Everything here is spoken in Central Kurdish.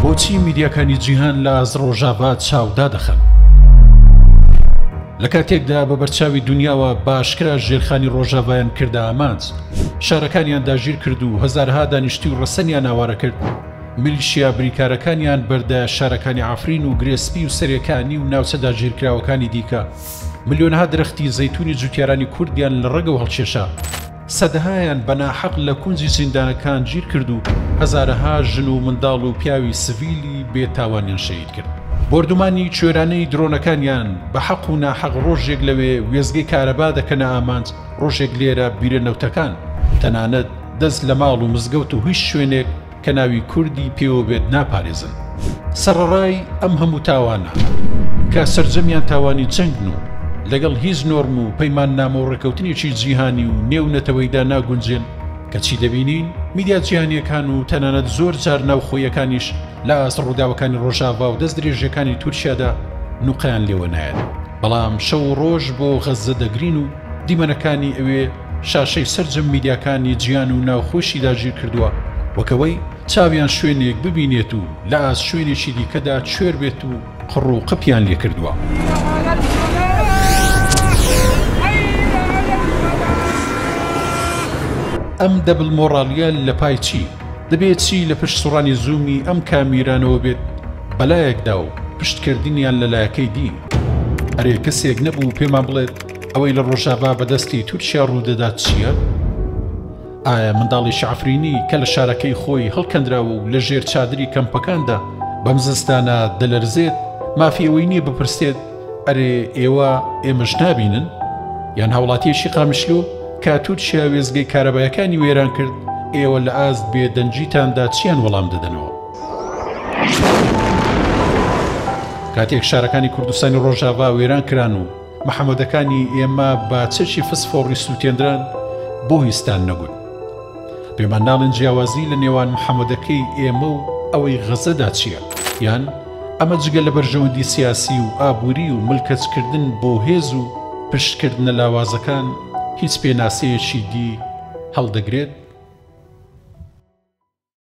بۆچی میدیاکانی جیهان لە ئاز ڕۆژاوا چاودا دەخەن؟ لە کاتێکدا بە بەرچاوی دنیاوە باشکرا ژێرخانی ڕۆژاوایان کردە ئامانج، شارەکانیان داگیر کرد و هەزارها دانیشتی و ڕەسەنیان ئاوارە کرد، میلیشیا بریکارەکانیان بەردە شارەکانی عافرین و گرێسپی و سەرەکانی و ناوچە داگیرکراوەکانی دیکە، ملیۆنها درەختی زەیتونی جوتیارانی کوردیان لە ڕێگەوە هەڵکێشا، سەدەهایان بەناحەق لە کونجی زیندانەکان گیر کرد و هەزارەها ژن و منداڵ و پیاوی سڤیلی بێتاوانیان شەهید کرد. بردومانی کوێرانەی درۆنەکانیان بە حەق و ناحەق ڕۆژێک لەوێ وێزگەی کارەبا دەکەنە ئامانج، ڕۆژێک لێرە بیرەنەوتەکان تەنانەت دەست لە ماڵ و مزگەوت و هیچ شوێنێک کە ناوی کوردی پێوە بێت ناپارێزن. سەرڕای ئەم هەموو تاوانە کە سەرجەمیان تاوانی جەنگن و لەگەڵ هیچ نۆرم و پەیمان نامە و ڕێکەوتنێکی جیهانی و نێونەتەوەیدا ناگونجێن کەچی دەبینین میدیا جیهانیەکان و تەنانەت زۆر جار ناوخۆیەکانیش لە ئاست ڕووداوەکانی ڕۆژاوا و دەست درێژەکانی تورکیادا نوقیان لێوە نایەت، بەڵام شەو و ڕۆژ بۆ غەزە دەگرین و دیمەنەکانی ئەوێ شاشەی سەرجەم میدیاکانی جیهان و ناوخۆشی داگیر کردووە، وەکەوەی چاویان شوێنێک ببینێت و لە ئاست شوێنێکی دیکەدا کوێر بێت و قڕ و قپیان لێ کردووە. ئەم دەبل مۆڕالیە لە پای چی؟ دەبێت چی لە پشت سوڕانی زوومی ئەم کامیرانەوە بێت بەلایەکدا و پشتکردنیان لەلایەکەی دی؟ ئەرێ کەسێک نەبوو پێمان بڵێت ئەوەی لە ڕۆژاوا بەدەستی تورکیا ڕوودەدات چییە؟ ئایا منداڵی عافرینی کە لە شارەکەی خۆی هەڵکەندراوە و لە ژێر چادری کەمپەکاندا بەم زستانە دەلەرزێت مافی ئەوەی نییە بپرسێت ئەرێ ئێوە ئێمەش نابینن؟ یان هاوڵاتیەشی قامشلۆ کە تورکیا وێزگەی کارەبایەکانی وێران کرد، ئێوە لە ئاست بێدەنجیتاندا چیان وەڵام دەدەنەوە؟ کاتێک شارەکانی کوردستانی ڕۆژاوا وێران کران و محەممەدەکانی ئێمە بە چەکی فسفۆڕی سووتێنران بۆ هیستان نەگوت. پێمان ناڵێن جیاوازی لە نێوان محەممەدەکەی ئێمە و ئەوەی غەزەدا چییە؟ یان ئەمە جگە لە بەرژەوەندی سیاسی و ئابووری و ملکەچکردن بۆ هێز و پشتکردنە لاوازەکان هیچ پێناسەیەکی دی هەڵدەگرێت؟